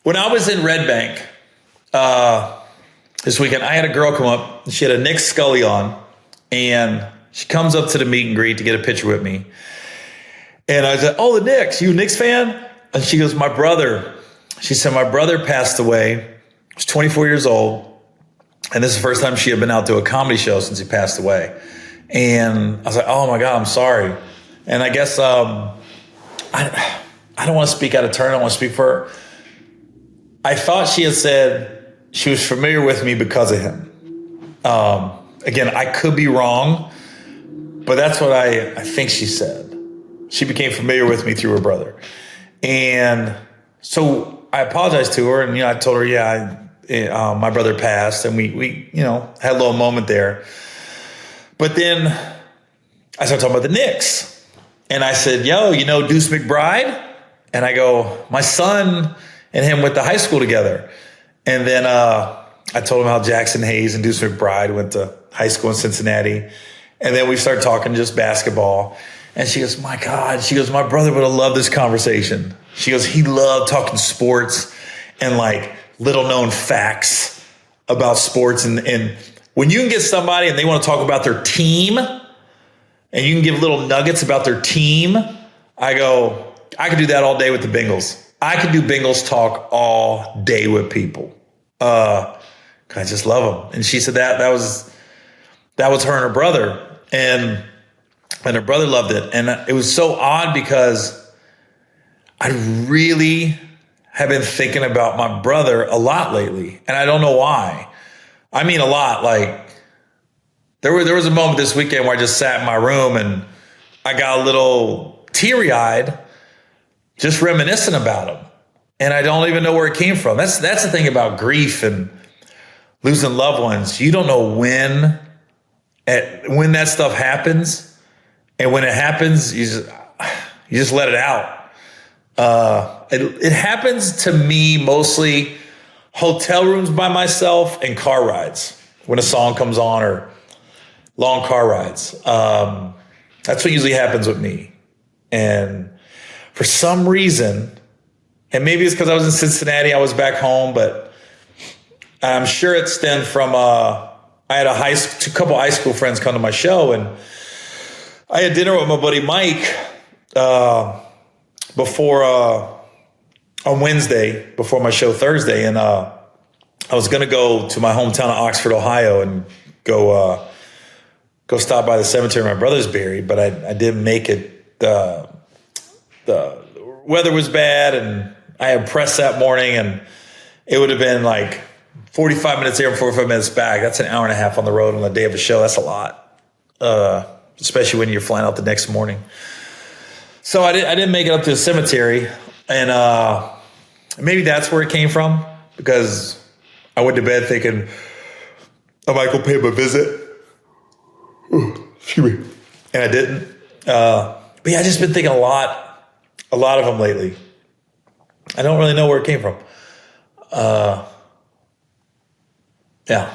When I was in Red Bank this weekend, I had a girl come up. She had a Nick Scully on, and she comes up to the meet and greet to get a picture with me. And I said, "Oh, the Knicks. You a Knicks fan?" And she goes, "My brother." She said, "My brother passed away. He was 24 years old. And this is the first time she had been out to a comedy show since he passed away." And I was like, "Oh my God, I'm sorry." And I guess I don't want to speak out of turn. I don't want to speak for her. I thought she had said she was familiar with me because of him. Again, I could be wrong, but that's what I think she said. She became familiar with me through her brother. And so I apologized to her, and I told her, my brother passed, and we had a little moment there. But then I started talking about the Knicks, and I said, "Yo, Deuce McBride?" And I go, "My son and him went to high school together." And then I told him how Jackson Hayes and Deuce McBride went to high school in Cincinnati. And then we started talking just basketball. And she goes, "My God," she goes, "my brother would have loved this conversation." She goes, "He loved talking sports and like little known facts about sports." And when you can get somebody and they want to talk about their team and you can give little nuggets about their team, I go, I could do that all day with the Bengals. I could do Bengals talk all day with people. I just love them. And she said that was her and her brother. And her brother loved it. And it was so odd because I really have been thinking about my brother a lot lately. And I don't know why. I mean, a lot. Like there was a moment this weekend where I just sat in my room and I got a little teary-eyed just reminiscing about him. And I don't even know where it came from. That's the thing about grief and losing loved ones. You don't know when that stuff happens. And when it happens, you just let it out. It happens to me mostly hotel rooms by myself and car rides when a song comes on, or long car rides. That's what usually happens with me. And for some reason, and maybe it's because I was in Cincinnati, I was back home, but I'm sure it stemmed from I had a couple high school friends come to my show, and I had dinner with my buddy Mike before on Wednesday before my show Thursday, and I was going to go to my hometown of Oxford, Ohio, and go stop by the cemetery where my brother's buried, but I didn't make it. The weather was bad, and I had press that morning, and it would have been like 45 minutes there and 45 minutes back. That's an hour and a half on the road on the day of a show. That's a lot, especially when you're flying out the next morning. So I didn't make it up to the cemetery, and maybe that's where it came from, because I went to bed thinking I might go pay him a visit. Excuse me. And I didn't. But yeah, I just been thinking a lot of them lately. I don't really know where it came from. Yeah.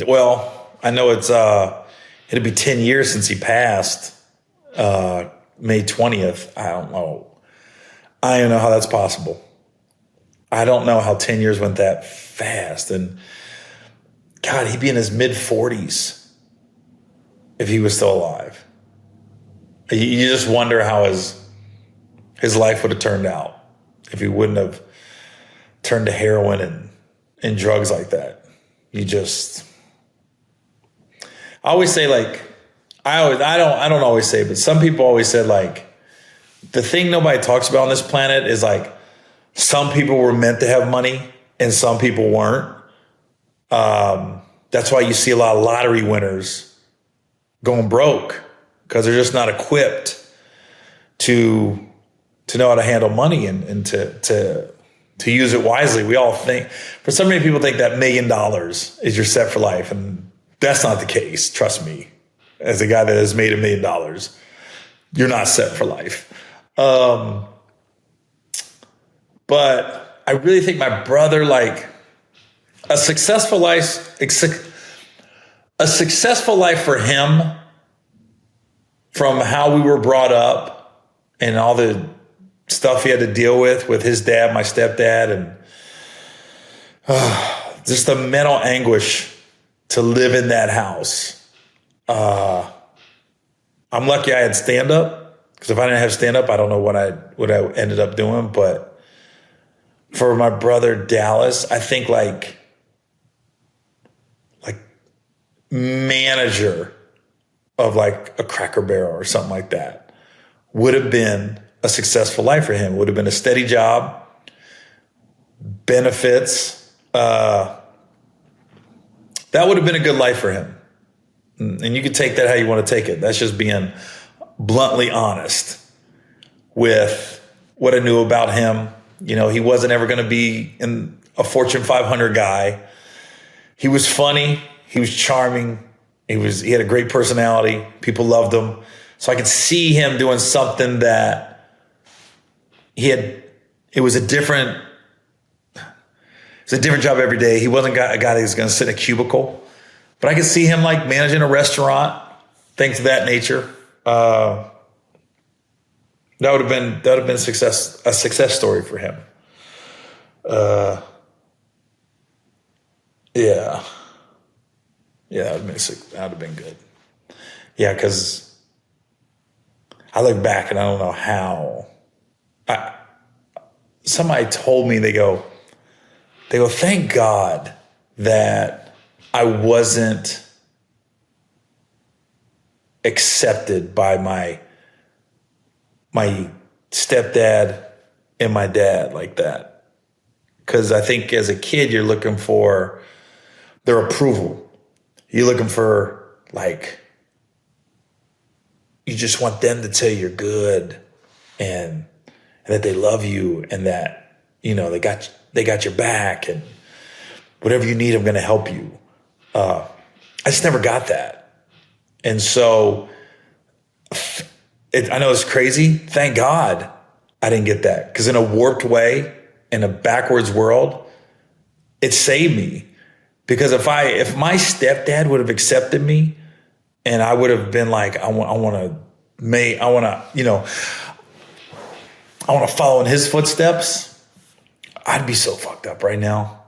Well, I know it'll be 10 years since he passed, May 20th. I don't know. I don't know how that's possible. I don't know how 10 years went that fast. And God, he'd be in his mid-40s if he was still alive. You just wonder how his life would have turned out if he wouldn't have turned to heroin and drugs like that. I always say, like, I don't always say, but some people always said, like, the thing nobody talks about on this planet is, like, some people were meant to have money and some people weren't. That's why you see a lot of lottery winners going broke, because they're just not equipped to know how to handle money and to use it wisely. We all think, for so many people think that $1 million is you're set for life, and that's not the case. Trust me, as a guy that has made $1 million, you're not set for life. But I really think my brother, like, a successful life for him, from how we were brought up and all the stuff he had to deal with his dad, my stepdad, and just the mental anguish to live in that house. I'm lucky I had stand up, because if I didn't have stand up, I don't know what I ended up doing. But for my brother Dallas, I think like manager of like a Cracker Barrel or something like that would have been a successful life for him. Would have been a steady job, benefits. That would have been a good life for him. And you can take that how you want to take it. That's just being bluntly honest with what I knew about him. You know, he wasn't ever going to be a Fortune 500 guy. He was funny. He was charming. He had a great personality. People loved him. So I could see him doing something that it was a different job every day. He wasn't a guy that was going to sit in a cubicle. But I could see him like managing a restaurant, things of that nature. That would have been a success story for him. Yeah, that would have been good. Yeah, because I look back and I don't know how. Somebody told me, they go, thank God that I wasn't accepted by my stepdad and my dad like that. Because I think as a kid, you're looking for their approval. You're looking for, like, you just want them to tell you you're good and that they love you and that, you know, they got your back and whatever you need, I'm going to help you. I just never got that. And so I know it's crazy. Thank God I didn't get that, because in a warped way, in a backwards world, it saved me. Because if my stepdad would have accepted me and I would have been like, I want to follow in his footsteps, I'd be so fucked up right now.